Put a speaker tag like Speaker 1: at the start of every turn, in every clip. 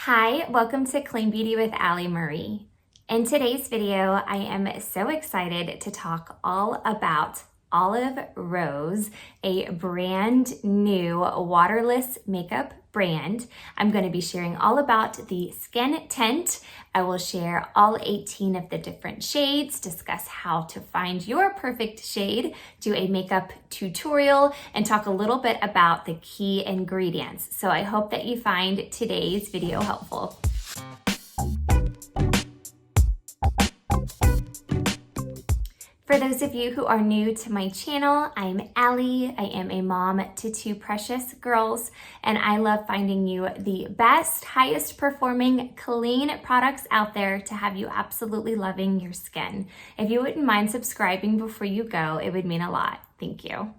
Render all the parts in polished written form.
Speaker 1: Hi, welcome to Clean Beauty with Alli Marie. In today's video, I am so excited to talk all about Olive Rose, a brand new waterless makeup brand. I'm going to be sharing all about the skin tint. I will share all 18 of the different shades, discuss how to find your perfect shade, do a makeup tutorial, and talk a little bit about the key ingredients. So I hope that you find today's video helpful. For those of you who are new to my channel, I'm Alli. I am a mom to two precious girls, and I love finding you the best, highest performing, clean products out there to have you absolutely loving your skin. If you wouldn't mind subscribing before you go, it would mean a lot. Thank you.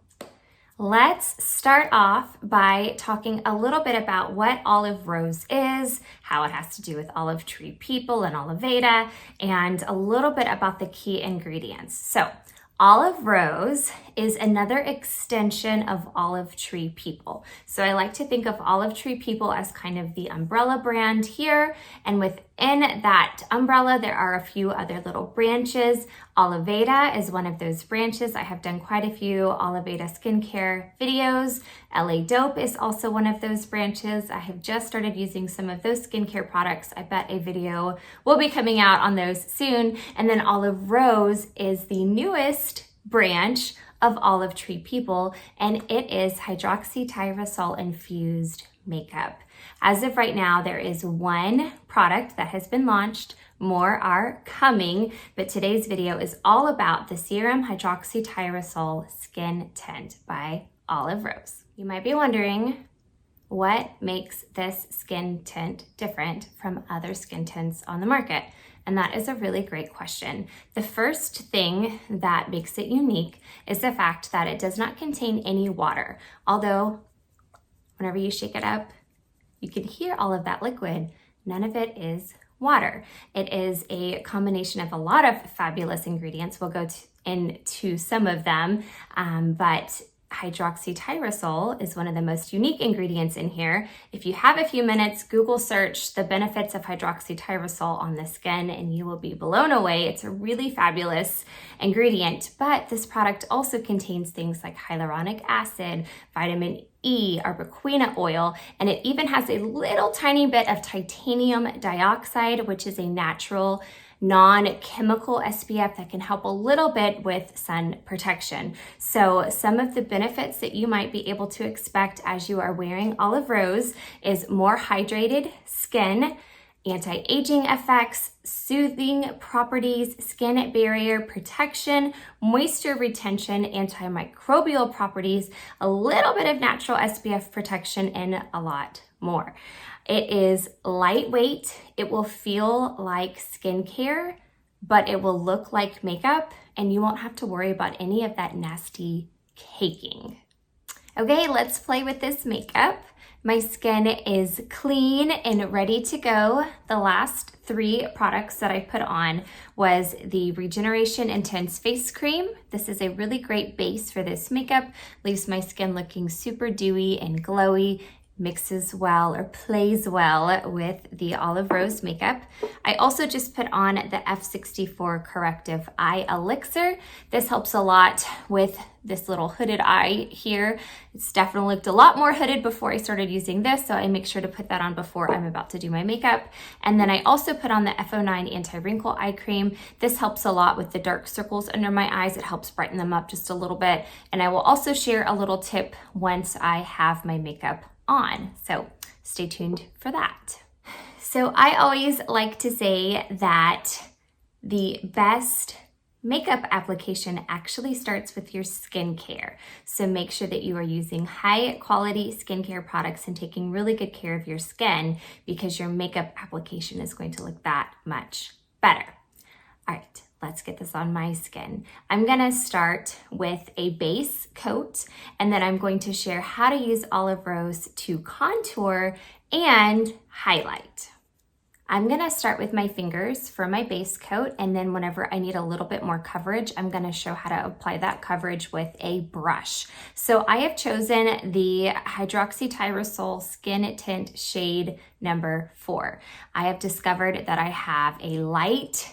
Speaker 1: Let's start off by talking a little bit about what Olive Rose is, how it has to do with olive tree people and Oliveda, and a little bit about the key ingredients. So, Olive Rose is another extension of Olive Tree People. So I like to think of Olive Tree People as kind of the umbrella brand here. And within that umbrella, there are a few other little branches. Oliveda is one of those branches. I have done quite a few Oliveda skincare videos. LA Dope is also one of those branches. I have just started using some of those skincare products. I bet a video will be coming out on those soon. And then Olive Rose is the newest branch of Olive Tree People, and it is hydroxytyrosol infused makeup. As of right now, there is one product that has been launched. More are coming, but today's video is all about the Serum Hydroxytyrosol Skin Tint by Olive Rose. You might be wondering, what makes this skin tint different from other skin tints on the market? And that is a really great question. The first thing that makes it unique is the fact that it does not contain any water. Although, whenever you shake it up, you can hear all of that liquid. None of it is water. It is a combination of a lot of fabulous ingredients. We'll go into some of them, but hydroxytyrosol is one of the most unique ingredients in here. If you have a few minutes, Google search the benefits of hydroxytyrosol on the skin and you will be blown away. It's a really fabulous ingredient, but this product also contains things like hyaluronic acid, vitamin E, arbequina oil, and it even has a little tiny bit of titanium dioxide, which is a natural non-chemical SPF that can help a little bit with sun protection. So some of the benefits that you might be able to expect as you are wearing Olive Rose is more hydrated skin, anti-aging effects, soothing properties, skin barrier protection, moisture retention, antimicrobial properties, a little bit of natural SPF protection, and a lot more. It is lightweight. It will feel like skincare, but it will look like makeup, and you won't have to worry about any of that nasty caking. Okay, let's play with this makeup. My skin is clean and ready to go. The last 3 products that I put on was the Regeneration Intense Face Cream. This is a really great base for this makeup. Leaves my skin looking super dewy and glowy. Mixes well or plays well with the Olive Rose makeup. I also just put on the F64 Corrective Eye Elixir. This helps a lot with this little hooded eye here. It's definitely looked a lot more hooded before I started using this, so I make sure to put that on before I'm about to do my makeup. And then I also put on the F09 Anti-Wrinkle Eye Cream. This helps a lot with the dark circles under my eyes. It helps brighten them up just a little bit. And I will also share a little tip once I have my makeup on. So stay tuned for that. So I always like to say that the best makeup application actually starts with your skincare. So make sure that you are using high quality skincare products and taking really good care of your skin, because your makeup application is going to look that much better. All right. Let's get this on my skin. I'm gonna start with a base coat, and then I'm going to share how to use Olive Rose to contour and highlight. I'm gonna start with my fingers for my base coat, and then whenever I need a little bit more coverage, I'm gonna show how to apply that coverage with a brush. So I have chosen the Hydroxytyrosol Skin Tint shade number 4. I have discovered that I have a light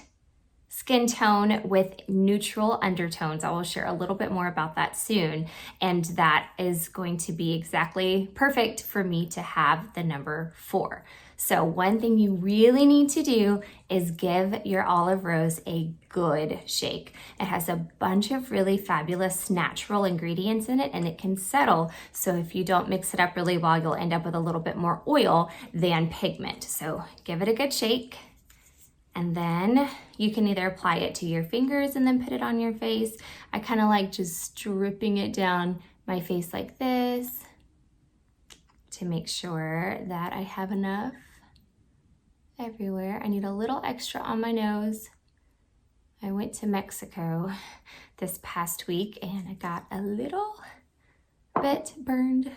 Speaker 1: skin tone with neutral undertones. I will share a little bit more about that soon, and that is going to be exactly perfect for me to have the number 4. So one thing you really need to do is give your olive rose a good shake. It has a bunch of really fabulous natural ingredients in it, and it can settle. So if you don't mix it up really well, you'll end up with a little bit more oil than pigment. So give it a good shake. And then you can either apply it to your fingers and then put it on your face. I kind of like just dripping it down my face like this to make sure that I have enough everywhere. I need a little extra on my nose. I went to Mexico this past week and I got a little bit burned.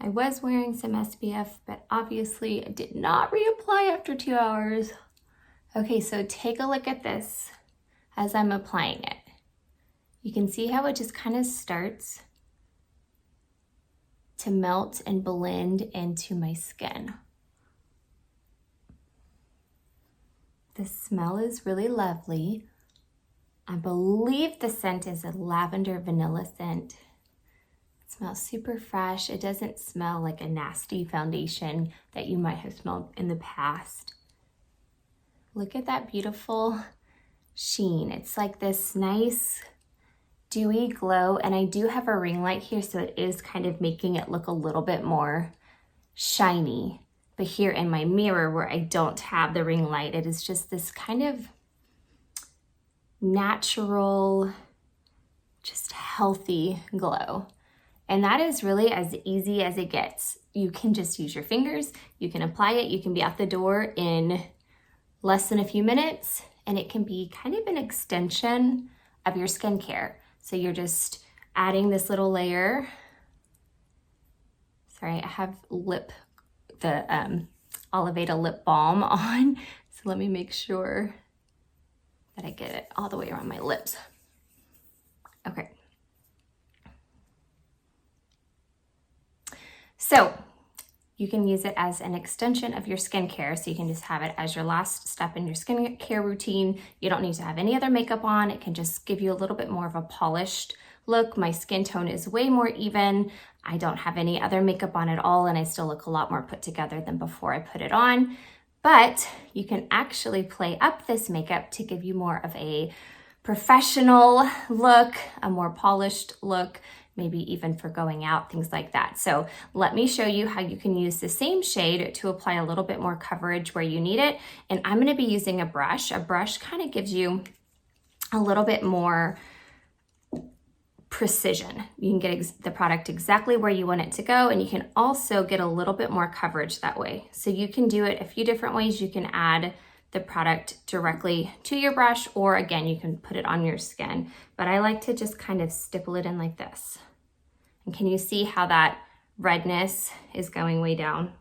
Speaker 1: I was wearing some SPF, but obviously I did not reapply after 2 hours. Okay, so take a look at this as I'm applying it. You can see how it just kind of starts to melt and blend into my skin. The smell is really lovely. I believe the scent is a lavender vanilla scent. It smells super fresh. It doesn't smell like a nasty foundation that you might have smelled in the past. Look at that beautiful sheen. It's like this nice dewy glow, and I do have a ring light here, so it is kind of making it look a little bit more shiny. But here in my mirror where I don't have the ring light, it is just this kind of natural, just healthy glow. And that is really as easy as it gets. You can just use your fingers, you can apply it, you can be out the door in less than a few minutes, and it can be kind of an extension of your skincare. So you're just adding this little layer. Sorry, I have the Oliveda lip balm on, so let me make sure that I get it all the way around my lips. Okay. So you can use it as an extension of your skincare, so you can just have it as your last step in your skincare routine. You don't need to have any other makeup on. It can just give you a little bit more of a polished look. My skin tone is way more even. I don't have any other makeup on at all, and I still look a lot more put together than before I put it on. But you can actually play up this makeup to give you more of a professional look, a more polished look, maybe even for going out, things like that. So let me show you how you can use the same shade to apply a little bit more coverage where you need it. And I'm gonna be using a brush. A brush kind of gives you a little bit more precision. You can get the product exactly where you want it to go, and you can also get a little bit more coverage that way. So you can do it a few different ways. You can add the product directly to your brush, or again, you can put it on your skin. But I like to just kind of stipple it in like this. And can you see how that redness is going way down?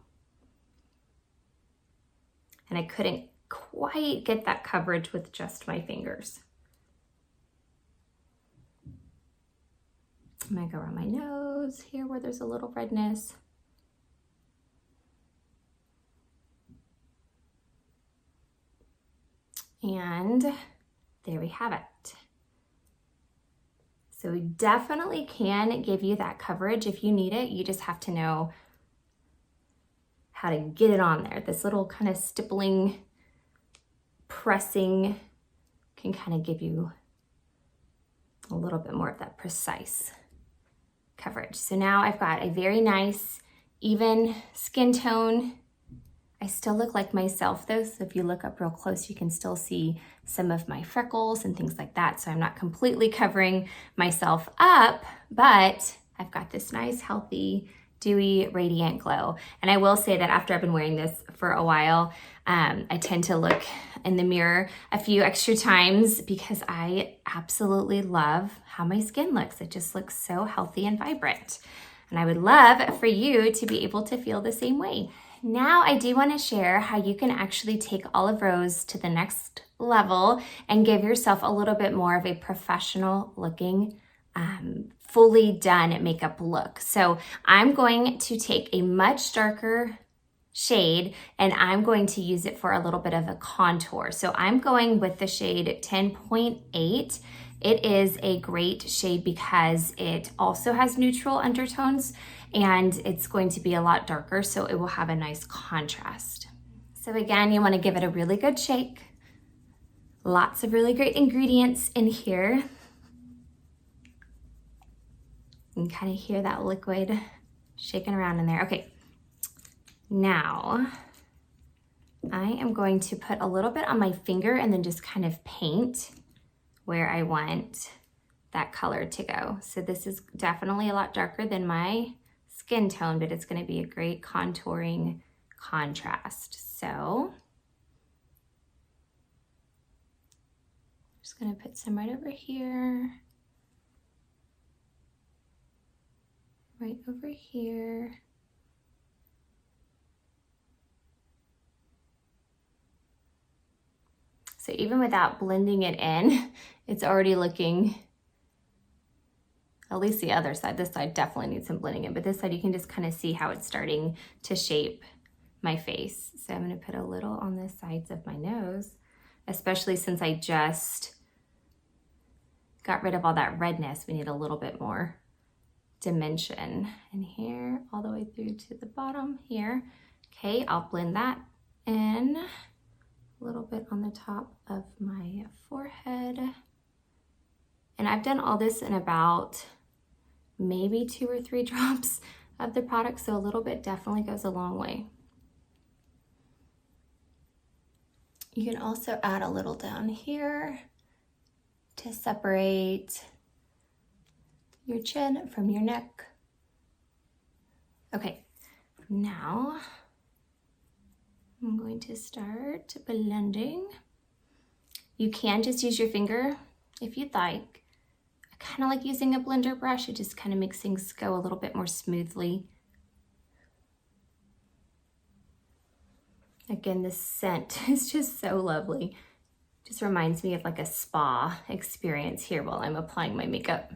Speaker 1: And I couldn't quite get that coverage with just my fingers. I'm gonna go around my nose here where there's a little redness. And there we have it. So we definitely can give you that coverage if you need it. You just have to know how to get it on there. This little kind of stippling, pressing can kind of give you a little bit more of that precise coverage. So now I've got a very nice, even skin tone. I still look like myself though, so if you look up real close, you can still see some of my freckles and things like that. So I'm not completely covering myself up, but I've got this nice, healthy, dewy, radiant glow. And I will say that after I've been wearing this for a while, I tend to look in the mirror a few extra times because I absolutely love how my skin looks. It just looks so healthy and vibrant. And I would love for you to be able to feel the same way. Now I do want to share how you can actually take Olive Rose to the next level and give yourself a little bit more of a professional looking, fully done makeup look. So I'm going to take a much darker shade and I'm going to use it for a little bit of a contour. So I'm going with the shade 10.8. It is a great shade because it also has neutral undertones and it's going to be a lot darker, so it will have a nice contrast. So again, you want to give it a really good shake. Lots of really great ingredients in here. You can kind of hear that liquid shaking around in there. Okay, now I am going to put a little bit on my finger and then just kind of paint where I want that color to go. So this is definitely a lot darker than my skin tone, but it's going to be a great contouring contrast. So just going to put some right over here, right over here. So even without blending it in, it's already looking, at least the other side. This side definitely needs some blending in, but this side you can just kind of see how it's starting to shape my face. So I'm gonna put a little on the sides of my nose, especially since I just got rid of all that redness. We need a little bit more dimension in here, all the way through to the bottom here. Okay, I'll blend that in. A little bit on the top of my forehead. And I've done all this in about maybe 2 or 3 drops of the product, so a little bit definitely goes a long way. You can also add a little down here to separate your chin from your neck. Okay, now I'm going to start blending. You can just use your finger if you'd like. I kind of like using a blender brush. It just kind of makes things go a little bit more smoothly. Again, this scent is just so lovely. Just reminds me of like a spa experience here while I'm applying my makeup.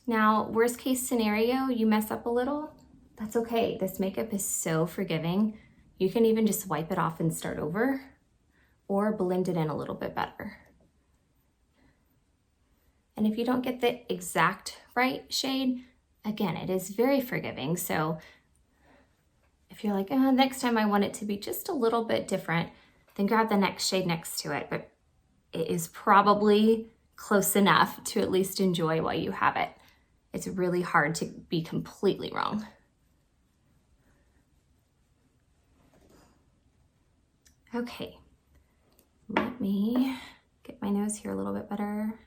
Speaker 1: Now, worst case scenario, you mess up a little, that's okay. This makeup is so forgiving. You can even just wipe it off and start over or blend it in a little bit better. And if you don't get the exact right shade, again, it is very forgiving. So if you're like, oh, next time I want it to be just a little bit different, then grab the next shade next to it. But it is probably close enough to at least enjoy while you have it. It's really hard to be completely wrong. Okay, let me get my nose here a little bit better.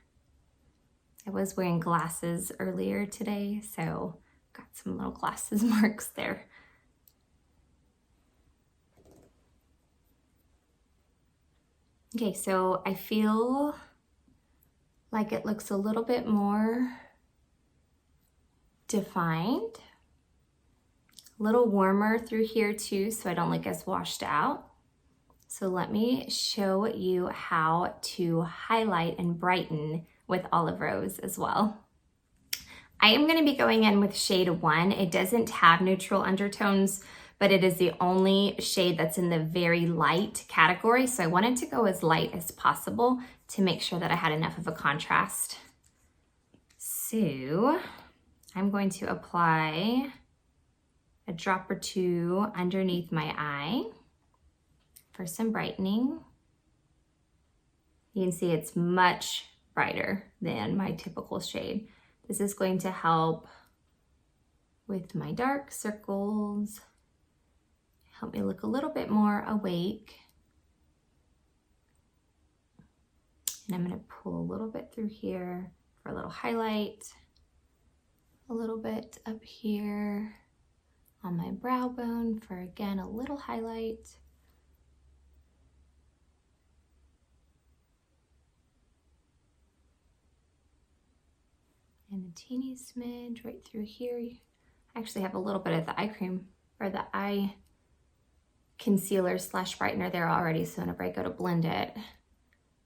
Speaker 1: I was wearing glasses earlier today, so got some little glasses marks there. Okay, so I feel like it looks a little bit more defined, a little warmer through here too, so I don't look as washed out. So let me show you how to highlight and brighten with Olive Rose as well. I am going to be going in with shade 1. It doesn't have neutral undertones, but it is the only shade that's in the very light category. So I wanted to go as light as possible to make sure that I had enough of a contrast. So I'm going to apply a drop or 2 underneath my eye for some brightening. You can see it's much brighter than my typical shade. This is going to help with my dark circles, help me look a little bit more awake. And I'm gonna pull a little bit through here for a little highlight, a little bit up here on my brow bone for, again, a little highlight. And a teeny smidge right through here. I actually have a little bit of the eye cream or the eye concealer slash brightener there already. So whenever I go to blend it,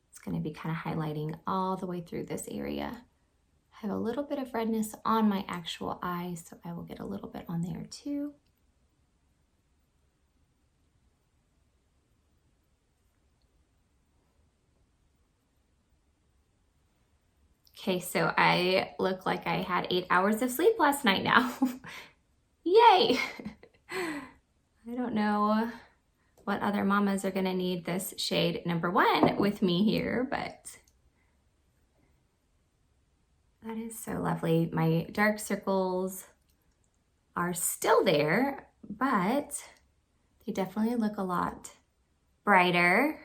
Speaker 1: it's going to be kind of highlighting all the way through this area. I have a little bit of redness on my actual eye, so I will get a little bit on there too. Okay, so I look like I had 8 hours of sleep last night now. Yay! I don't know what other mamas are gonna need this shade number 1 with me here, but that is so lovely. My dark circles are still there, but they definitely look a lot brighter.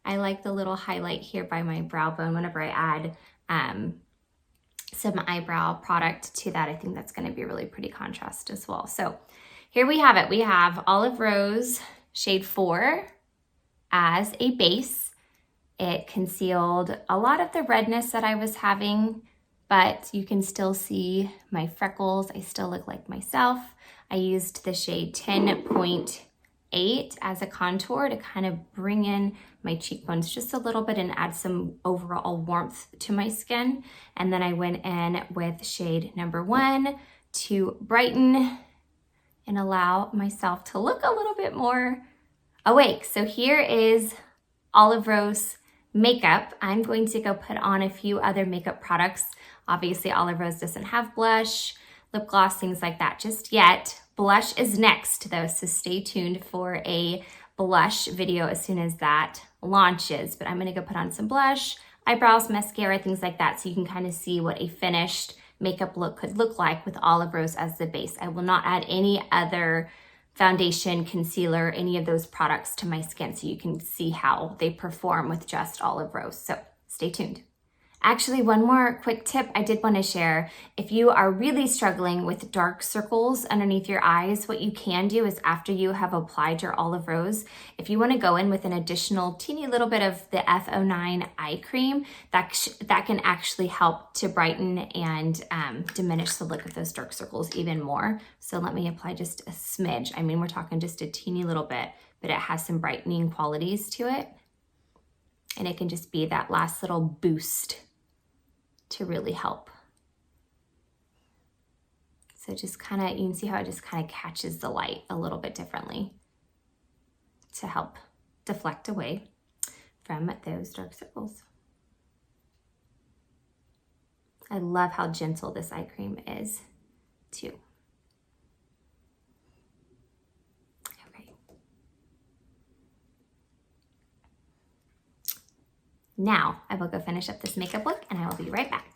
Speaker 1: I like the little highlight here by my brow bone whenever I add some eyebrow product to that. I think that's going to be a really pretty contrast as well. So here we have it. We have Olive Rose shade 4 as a base. It concealed a lot of the redness that I was having, but you can still see my freckles. I still look like myself. I used the shade 10.8 as a contour to kind of bring in my cheekbones just a little bit and add some overall warmth to my skin. And then I went in with shade number 1 to brighten and allow myself to look a little bit more awake. So here is Olive Rose makeup. I'm going to go put on a few other makeup products. Obviously, Olive Rose doesn't have blush, lip gloss, things like that just yet. Blush is next though, so stay tuned for a blush video as soon as that launches. But I'm gonna go put on some blush, eyebrows, mascara, things like that, so you can kind of see what a finished makeup look could look like with Olive Rose as the base. I will not add any other foundation, concealer, any of those products to my skin, so you can see how they perform with just Olive Rose. So stay tuned. Actually, one more quick tip I did want to share. If you are really struggling with dark circles underneath your eyes, what you can do is after you have applied your Olive Rose, if you want to go in with an additional teeny little bit of the F09 eye cream, that can actually help to brighten and diminish the look of those dark circles even more. So let me apply just a smidge. I mean, we're talking just a teeny little bit, but it has some brightening qualities to it. And it can just be that last little boost to really help. So just kind of, you can see how it just kind of catches the light a little bit differently to help deflect away from those dark circles. I love how gentle this eye cream is too. Okay. Now I will go finish up this makeup look and I will be right back.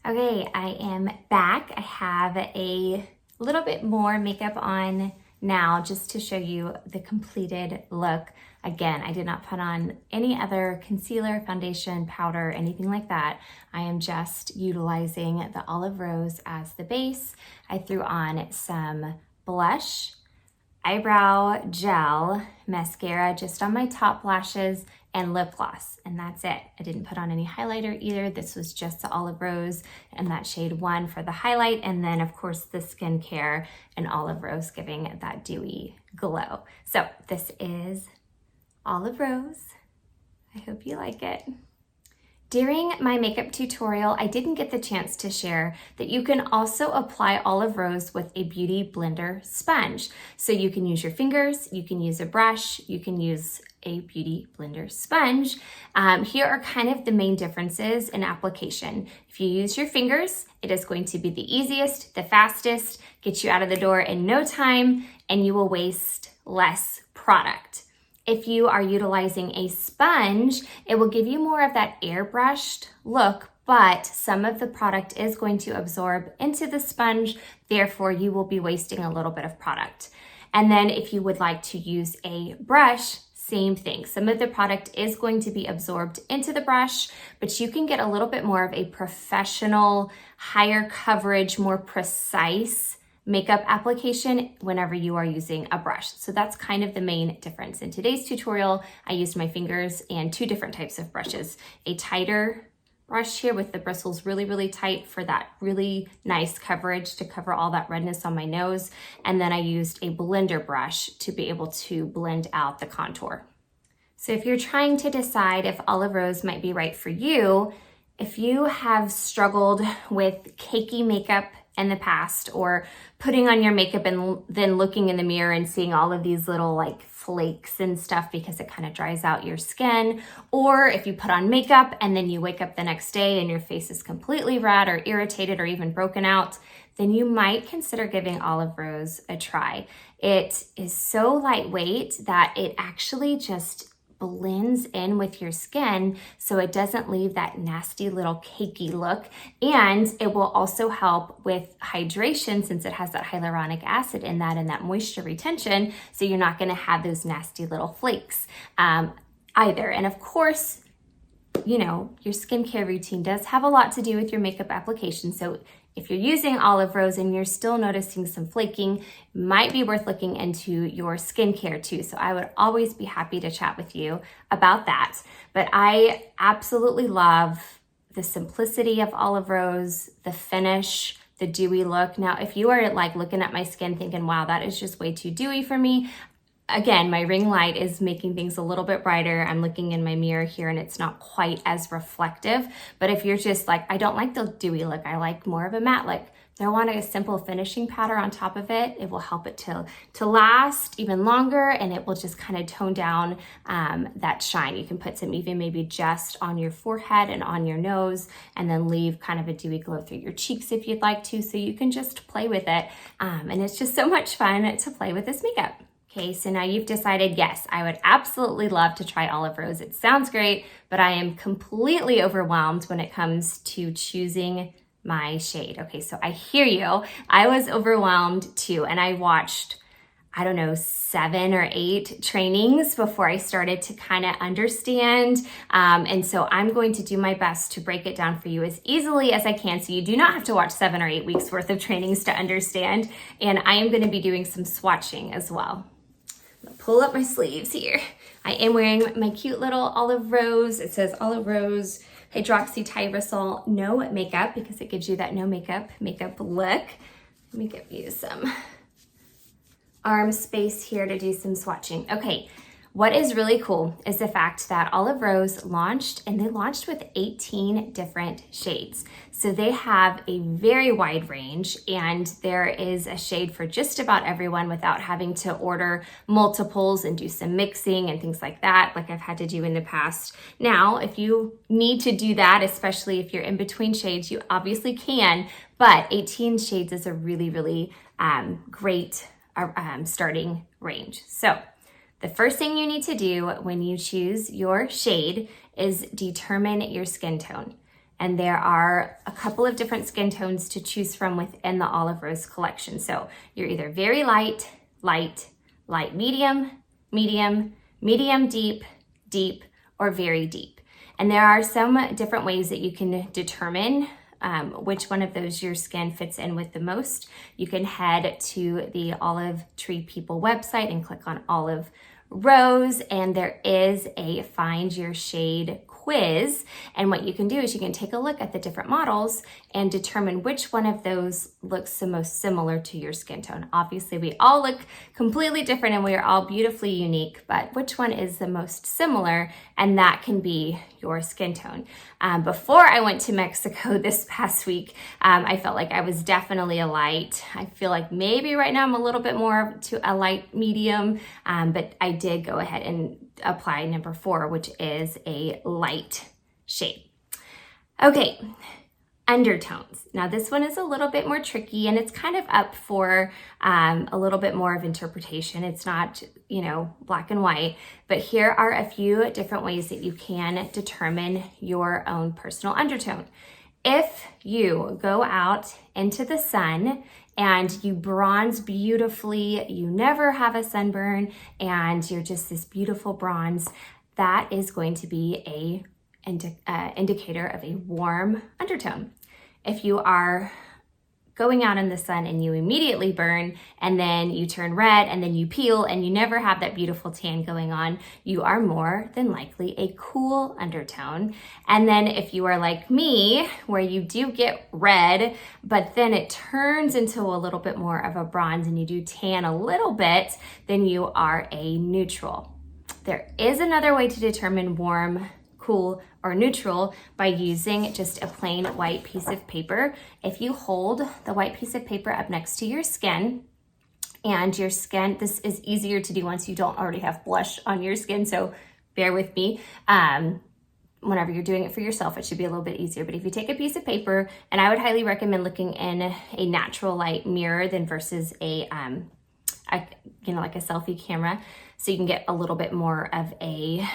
Speaker 1: Okay, I am back. I have a little bit more makeup on now just to show you the completed look. Again, I did not put on any other concealer, foundation, powder, anything like that. I am just utilizing the Olive Rose as the base. I threw on some blush, eyebrow gel, mascara just on my top lashes, and lip gloss, and that's it. I didn't put on any highlighter either. This was just the Olive Rose and that shade 1 for the highlight, and then of course the skincare and Olive Rose giving that dewy glow. So this is Olive Rose. I hope you like it. During my makeup tutorial, I didn't get the chance to share that you can also apply Olive Rose with a Beauty Blender sponge. So you can use your fingers, you can use a brush, you can use a Beauty Blender sponge. Here are kind of the main differences in application. If you use your fingers, it is going to be the easiest, the fastest, get you out of the door in no time, and you will waste less product. If you are utilizing a sponge, it will give you more of that airbrushed look, but some of the product is going to absorb into the sponge, therefore you will be wasting a little bit of product. And then if you would like to use a brush, same thing. Some of the product is going to be absorbed into the brush, but you can get a little bit more of a professional, higher coverage, more precise makeup application whenever you are using a brush. So that's kind of the main difference. In today's tutorial, I used my fingers and 2 different types of brushes, a tighter brush here with the bristles really, really tight for that really nice coverage to cover all that redness on my nose. And then I used a blender brush to be able to blend out the contour. So if you're trying to decide if Olive Rose might be right for you, if you have struggled with cakey makeup in the past, or putting on your makeup and then looking in the mirror and seeing all of these little like flakes and stuff because it kind of dries out your skin, or if you put on makeup and then you wake up the next day and your face is completely red or irritated or even broken out, then you might consider giving Olive Rose a try. It is so lightweight that it actually just blends in with your skin so it doesn't leave that nasty little cakey look, and it will also help with hydration since it has that hyaluronic acid in that and that moisture retention, so you're not going to have those nasty little flakes either. And of course, you know, your skincare routine does have a lot to do with your makeup application, so if you're using Olive Rose and you're still noticing some flaking, it might be worth looking into your skincare too. So I would always be happy to chat with you about that. But I absolutely love the simplicity of Olive Rose, the finish, the dewy look. Now, if you are like looking at my skin thinking, wow, that is just way too dewy for me, again, my ring light is making things a little bit brighter. I'm looking in my mirror here and it's not quite as reflective. But if you're just like, I don't like the dewy look, I like more of a matte look, throw on a simple finishing powder on top of it. It will help it to last even longer, and it will just kind of tone down that shine. You can put some even maybe just on your forehead and on your nose, and then leave kind of a dewy glow through your cheeks if you'd like to. So you can just play with it. And it's just so much fun to play with this makeup. Okay, so now you've decided, yes, I would absolutely love to try Olive Rose. It sounds great, but I am completely overwhelmed when it comes to choosing my shade. Okay, so I hear you. I was overwhelmed too, and I watched, I don't know, 7 or 8 trainings before I started to kind of understand. And so I'm going to do my best to break it down for you as easily as I can, so you do not have to watch 7 or 8 weeks worth of trainings to understand. And I am going to be doing some swatching as well. Pull up my sleeves here. I am wearing my cute little Olive Rose. It says Olive Rose Hydroxytyrosol No Makeup because it gives you that no makeup look. Let me give you some arm space here to do some swatching. Okay, what is really cool is the fact that Olive Rose launched, and they launched with 18 different shades. So they have a very wide range, and there is a shade for just about everyone without having to order multiples and do some mixing and things like that, like I've had to do in the past. Now, if you need to do that, especially if you're in between shades, you obviously can, but 18 shades is a really, really great starting range. So the first thing you need to do when you choose your shade is determine your skin tone. And there are a couple of different skin tones to choose from within the Olive Rose collection. So you're either very light, light, light medium, medium, medium deep, deep, or very deep. And there are some different ways that you can determine which one of those your skin fits in with the most. You can head to the Olive Tree People website and click on Olive Rose, and there is a Find Your Shade quiz. And what you can do is you can take a look at the different models and determine which one of those looks the most similar to your skin tone. Obviously, we all look completely different and we are all beautifully unique, but which one is the most similar? And that can be your skin tone. Before I went to Mexico this past week, I felt like I was definitely a light. I feel like maybe right now I'm a little bit more to a light medium, but I did go ahead and apply number 4, which is a light shade. Okay, undertones. Now this one is a little bit more tricky, and it's kind of up for a little bit more of interpretation. It's not, black and white, but here are a few different ways that you can determine your own personal undertone. If you go out into the sun and you bronze beautifully, you never have a sunburn, and you're just this beautiful bronze, that is going to be an indicator of a warm undertone. If you are going out in the sun and you immediately burn, and then you turn red, and then you peel, and you never have that beautiful tan going on, you are more than likely a cool undertone. And then if you are like me, where you do get red, but then it turns into a little bit more of a bronze and you do tan a little bit, then you are a neutral. There is another way to determine warm, cool, or neutral by using just a plain white piece of paper. If you hold the white piece of paper up next to your skin, and your skin, this is easier to do once you don't already have blush on your skin, so bear with me. Whenever you're doing it for yourself, it should be a little bit easier. But if you take a piece of paper, and I would highly recommend looking in a natural light mirror than versus a like a selfie camera, so you can get a little bit more of a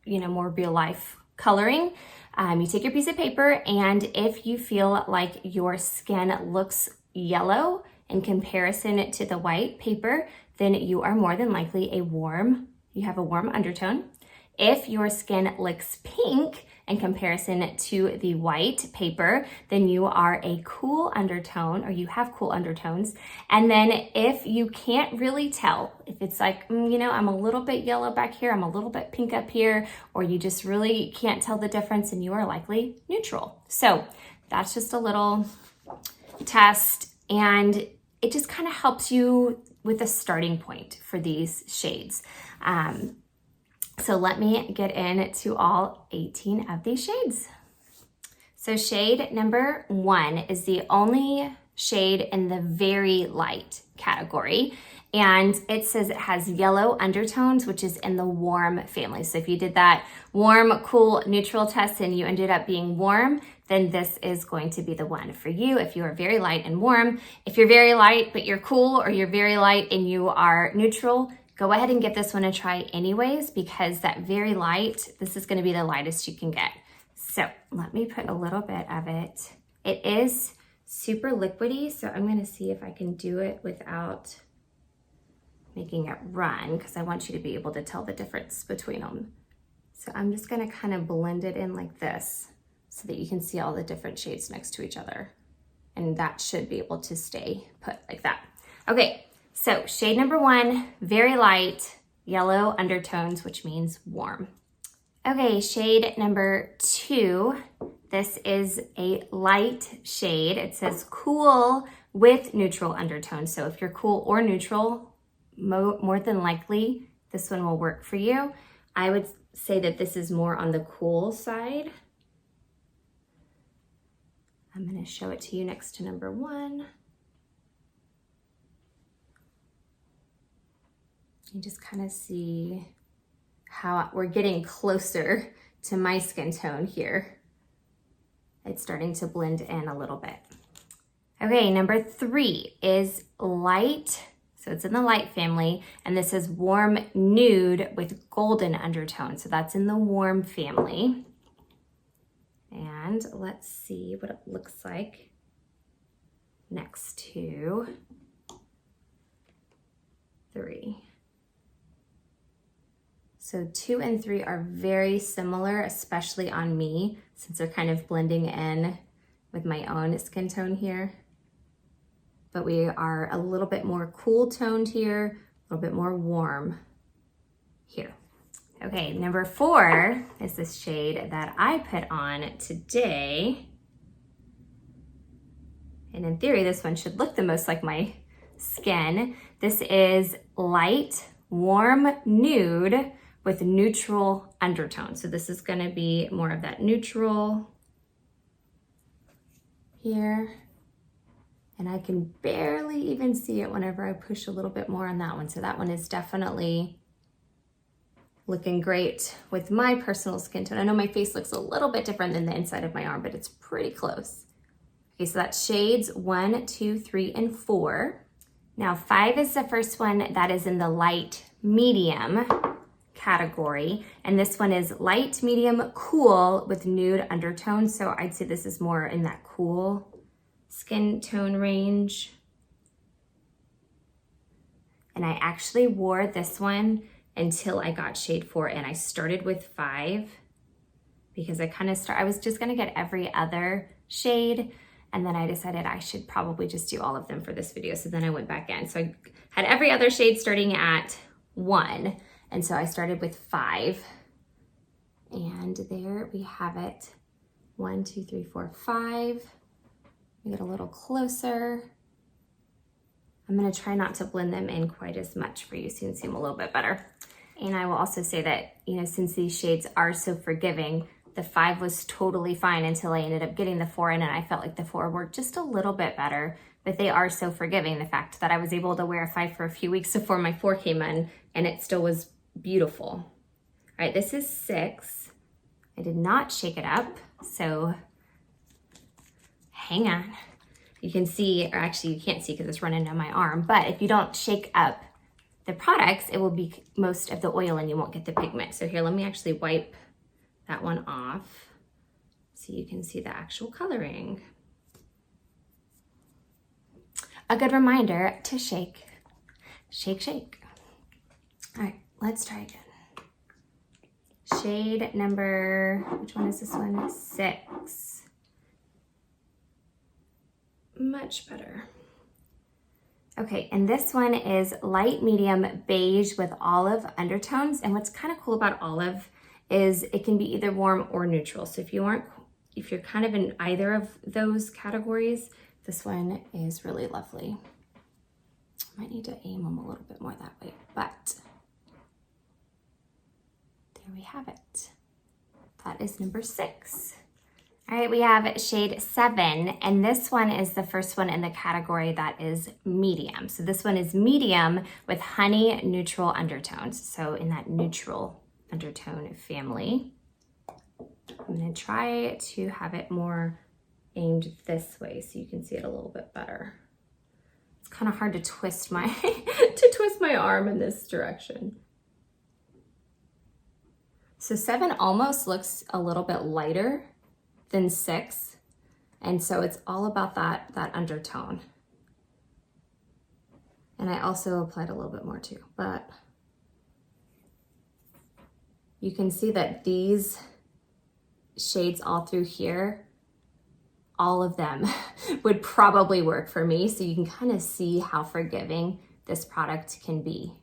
Speaker 1: more real life coloring. You take your piece of paper, and if you feel like your skin looks yellow in comparison to the white paper, then you are more than likely you have a warm undertone. If your skin looks pink in comparison to the white paper, then you are a cool undertone, or you have cool undertones. And then if you can't really tell, if it's like, I'm a little bit yellow back here, I'm a little bit pink up here, or you just really can't tell the difference, and you are likely neutral. So that's just a little test, and it just kind of helps you with a starting point for these shades. So let me get into all 18 of these shades. So shade number 1 is the only shade in the very light category. And it says it has yellow undertones, which is in the warm family. So if you did that warm, cool, neutral test and you ended up being warm, then this is going to be the one for you if you are very light and warm. If you're very light but you're cool, or you're very light and you are neutral, go ahead and give this one a try anyways, because that very light, this is going to be the lightest you can get. So let me put a little bit of it. It is super liquidy, so I'm going to see if I can do it without making it run, because I want you to be able to tell the difference between them. So I'm just going to kind of blend it in like this so that you can see all the different shades next to each other. And that should be able to stay put like that. Okay. So shade number 1, very light, yellow undertones, which means warm. Okay, shade number 2, this is a light shade. It says cool with neutral undertones. So if you're cool or neutral, more than likely, this one will work for you. I would say that this is more on the cool side. I'm gonna show it to you next to number 1. You just kind of see how we're getting closer to my skin tone here. It's starting to blend in a little bit. Okay, number 3 is light. So it's in the light family, and this is warm nude with golden undertone. So that's in the warm family. And let's see what it looks like next to 3. So 2 and 3 are very similar, especially on me, since they're kind of blending in with my own skin tone here. But we are a little bit more cool toned here, a little bit more warm here. Okay, number 4 is this shade that I put on today. And in theory, this one should look the most like my skin. This is light, warm nude with neutral undertone. So this is gonna be more of that neutral here. And I can barely even see it whenever I push a little bit more on that one. So that one is definitely looking great with my personal skin tone. I know my face looks a little bit different than the inside of my arm, but it's pretty close. Okay, so that's shades 1, 2, 3, and 4. Now 5 is the first one that is in the light medium category. And this one is light, medium, cool with nude undertones. So I'd say this is more in that cool skin tone range. And I actually wore this one until I got shade 4, and I started with 5 because I was just gonna get every other shade, And then I decided I should probably just do all of them for this video. So then I went back in. So I had every other shade starting at 1. And so I started with 5. And there we have it. 1, 2, 3, 4, 5. We get a little closer. I'm gonna try not to blend them in quite as much for you so you can see them a little bit better. And I will also say that, you know, since these shades are so forgiving, the 5 was totally fine until I ended up getting the 4 in, and I felt like the 4 worked just a little bit better, but they are so forgiving. The fact that I was able to wear a 5 for a few weeks before my 4 came in, and it still was beautiful. All right, this is 6. I did not shake it up, so hang on. You can see, or actually you can't see because it's running down my arm, but if you don't shake up the products, it will be most of the oil and you won't get the pigment. So here, let me actually wipe that one off so you can see the actual coloring. A good reminder to shake, shake, shake. All right, let's try again. Shade number, which one is this one? 6. Much better. Okay, and this one is light medium beige with olive undertones. And what's kind of cool about olive is it can be either warm or neutral. So if you're kind of in either of those categories, this one is really lovely. Might need to aim them a little bit more that way, but there we have it. That is number 6. All right, we have shade 7, and this one is the first one in the category that is medium. So this one is medium with honey neutral undertones. So in that neutral undertone family. I'm gonna try to have it more aimed this way so you can see it a little bit better. It's kind of hard to twist my arm in this direction. So 7 almost looks a little bit lighter than 6. And so it's all about that undertone. And I also applied a little bit more too, but you can see that these shades all through here, all of them would probably work for me. So you can kind of see how forgiving this product can be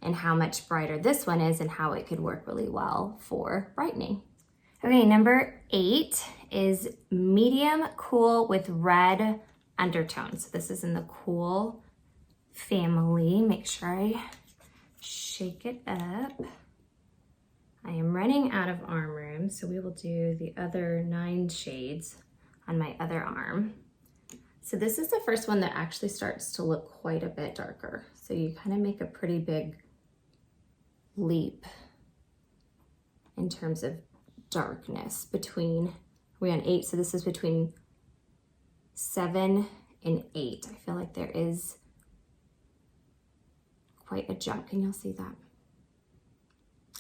Speaker 1: and how much brighter this one is and how it could work really well for brightening. Okay, number 8 is medium cool with red undertones. So this is in the cool family. Make sure I shake it up. I am running out of arm room, so we will do the other 9 shades on my other arm. So this is the first one that actually starts to look quite a bit darker. So you kind of make a pretty big leap in terms of darkness between, we're on 8, so this is between 7 and 8. I feel like there is quite a jump. Can y'all see that?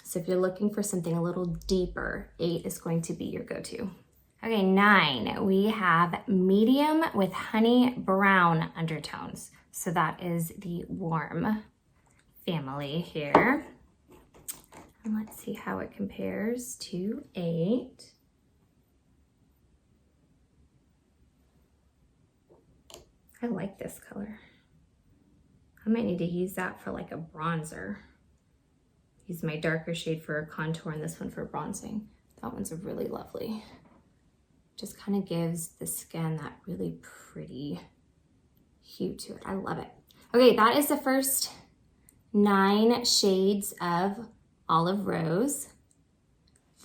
Speaker 1: So if you're looking for something a little deeper, 8 is going to be your go-to. Okay, 9, we have medium with honey brown undertones. So that is the warm family here. And let's see how it compares to 8. I like this color. I might need to use that for like a bronzer. Use my darker shade for a contour and this one for bronzing. That one's really lovely. Just kind of gives the skin that really pretty hue to it. I love it. Okay, that is the first 9 shades of Olive Rose.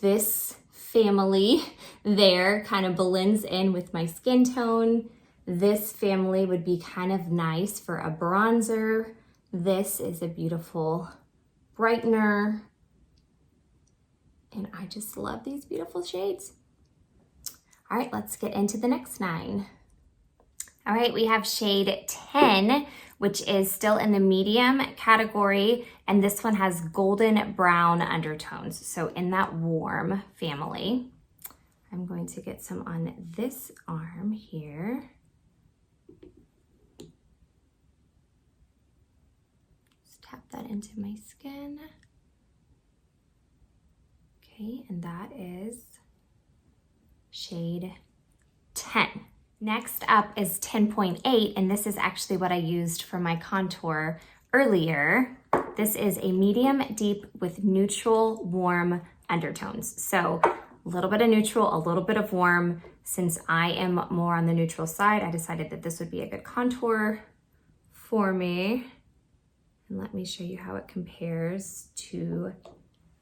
Speaker 1: This family there kind of blends in with my skin tone. This family would be kind of nice for a bronzer. This is a beautiful brightener. And I just love these beautiful shades. All right, let's get into the next 9. All right, we have shade 10, which is still in the medium category, and this one has golden brown undertones. So in that warm family, I'm going to get some on this arm here. Just tap that into my skin. Okay, and that is shade 10. Next up is 10.8, and this is actually what I used for my contour earlier. This is a medium deep with neutral warm undertones. So a little bit of neutral, a little bit of warm. Since I am more on the neutral side, I decided that this would be a good contour for me. And let me show you how it compares to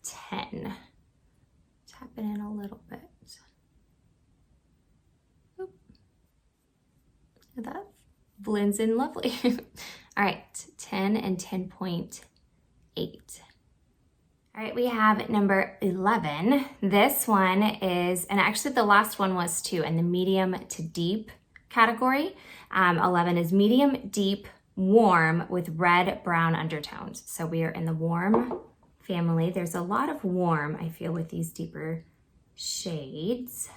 Speaker 1: 10. Tap it in a little bit. Oop. That blends in lovely. All right, 10 and 10.8. All right, we have number 11. This one is, and actually the last one was too, in the medium to deep category. 11 is medium, deep, warm with red, brown undertones. So we are in the warm family. There's a lot of warm, I feel, with these deeper shades.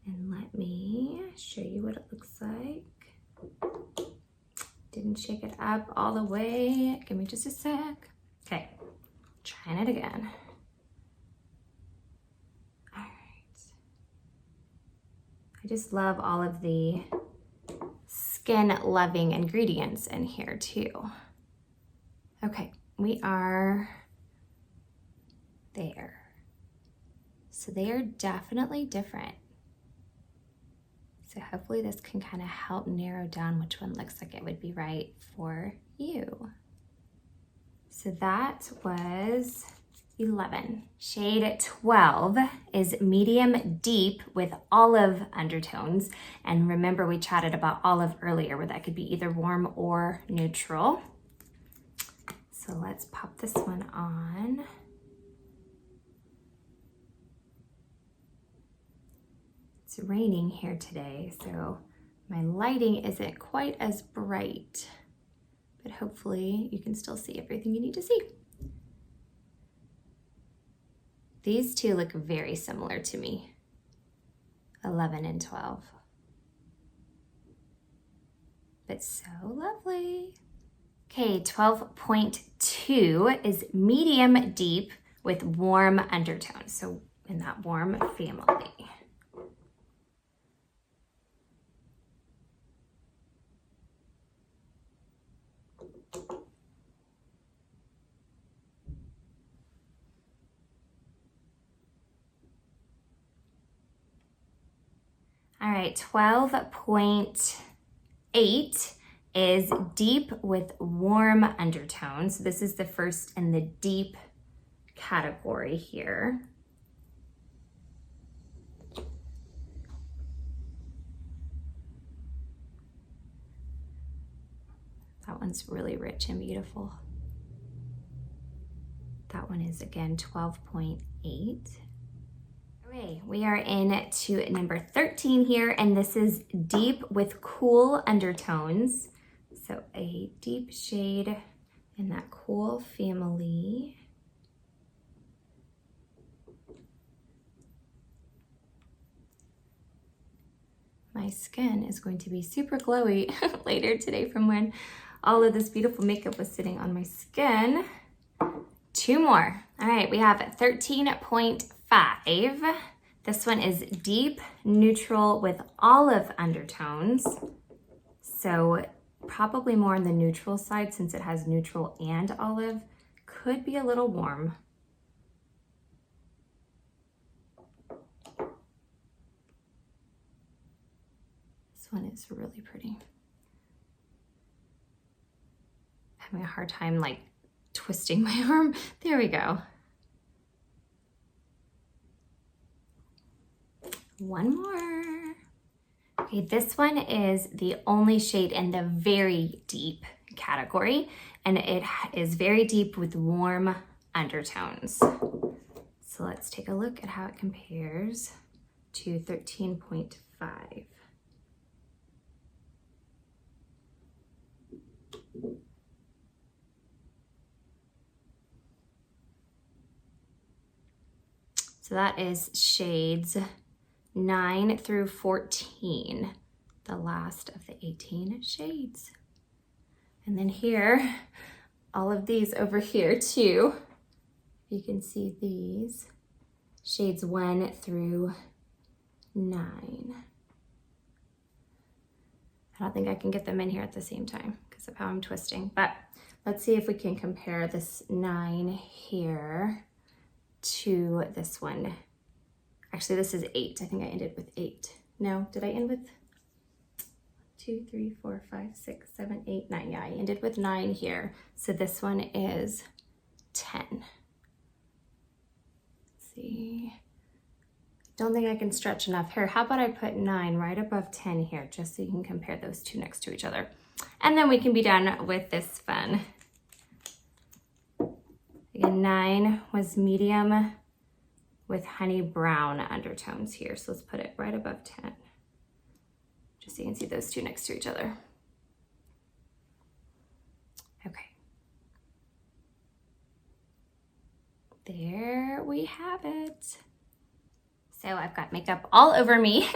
Speaker 1: And let me show you what it looks like. Didn't shake it up all the way. Give me just a sec. Okay, trying it again. All right. I just love all of the skin loving ingredients in here too. Okay, we are there. So they are definitely different. So hopefully this can kind of help narrow down which one looks like it would be right for you. So that was 11. Shade 12 is medium deep with olive undertones. And remember, we chatted about olive earlier, where that could be either warm or neutral. So let's pop this one on. It's raining here today, so my lighting isn't quite as bright, but hopefully you can still see everything you need to see. These two look very similar to me, 11 and 12. But so lovely. Okay, 12.2 is medium deep with warm undertones. So in that warm family. All right, 12.8 is deep with warm undertones. So this is the first in the deep category here. That one's really rich and beautiful. That one is again 12.8. Okay, we are in to number 13 here, and this is deep with cool undertones. So a deep shade in that cool family. My skin is going to be super glowy later today from when all of this beautiful makeup was sitting on my skin. Two more. All right, we have 13.5. This one is deep neutral with olive undertones. So probably more on the neutral side since it has neutral and olive. Could be a little warm. This one is really pretty. Having a hard time like twisting my arm. There we go. One more. Okay, this one is the only shade in the very deep category, and it is very deep with warm undertones. So let's take a look at how it compares to 13.5. So that is shades 9 through 14, the last of the 18 shades. And then here, all of these over here too. You can see these, shades 1 through 9. I don't think I can get them in here at the same time because of how I'm twisting, but let's see if we can compare this 9 here to this one. Actually, this is 8. I think I ended with 8. No, did I end with 2, 3, 4, 5, 6, 7, 8, 9? Yeah, I ended with 9 here. So this one is 10. Let's see. Don't think I can stretch enough here. How about I put 9 right above 10 here, just so you can compare those two next to each other. And then we can be done with this fun. Again, 9 was medium with honey brown undertones here. So let's put it right above 10. Just so you can see those two next to each other. Okay. There we have it. So I've got makeup all over me.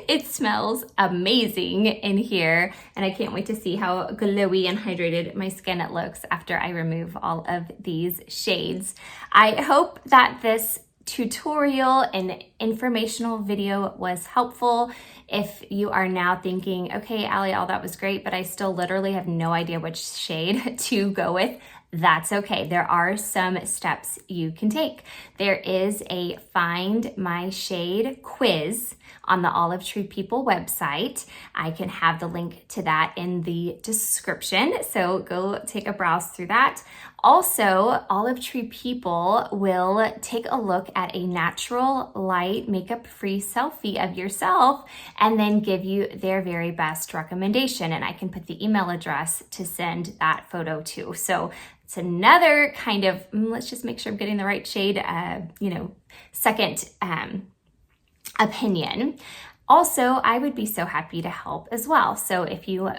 Speaker 1: It smells amazing in here, and I can't wait to see how glowy and hydrated my skin looks after I remove all of these shades. I hope that this tutorial and informational video was helpful. If you are now thinking, okay, Alli, all that was great, but I still literally have no idea which shade to go with, that's okay. There are some steps you can take. There is a Find My Shade quiz on the Olive Tree People website. I can have the link to that in the description, so go take a browse through that. Also, Olive Tree People will take a look at a natural, light, makeup-free selfie of yourself and then give you their very best recommendation. And I can put the email address to send that photo to. So it's another kind of, let's just make sure I'm getting the right shade, second opinion. Also, I would be so happy to help as well. So if you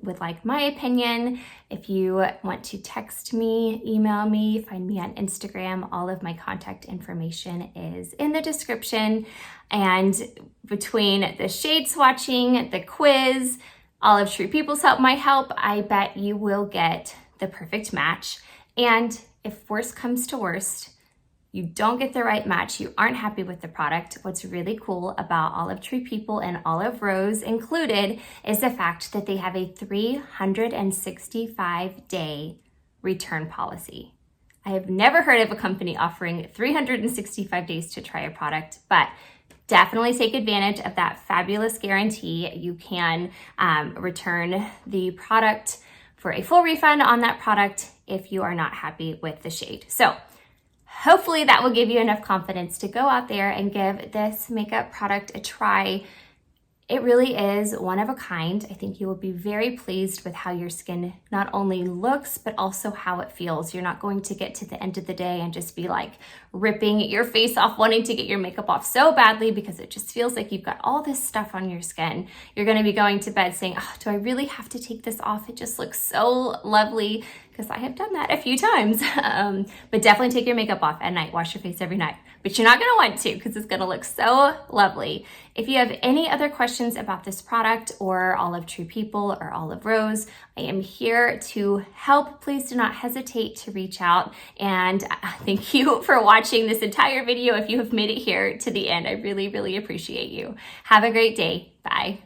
Speaker 1: would like my opinion, if you want to text me, email me, find me on Instagram, all of my contact information is in the description. And between the shade swatching, the quiz, Olive Tree People's help, my help, I bet you will get the perfect match. And if worst comes to worst, you don't get the right match, you aren't happy with the product, what's really cool about Olive Tree People and Olive Rose included is the fact that they have a 365-day return policy. I have never heard of a company offering 365 days to try a product, but definitely take advantage of that fabulous guarantee. You can return the product for a full refund on that product if you are not happy with the shade. So hopefully that will give you enough confidence to go out there and give this makeup product a try. It really is one of a kind. I think you will be very pleased with how your skin not only looks, but also how it feels. You're not going to get to the end of the day and just be like ripping your face off, wanting to get your makeup off so badly because it just feels like you've got all this stuff on your skin. You're gonna be going to bed saying, oh, do I really have to take this off? It just looks so lovely, because I have done that a few times. But definitely take your makeup off at night. Wash your face every night. But you're not gonna want to, because it's gonna look so lovely. If you have any other questions about this product or Olive Tree People or Olive Rose, I am here to help. Please do not hesitate to reach out. And thank you for watching this entire video. If you have made it here to the end, I really, really appreciate you. Have a great day. Bye.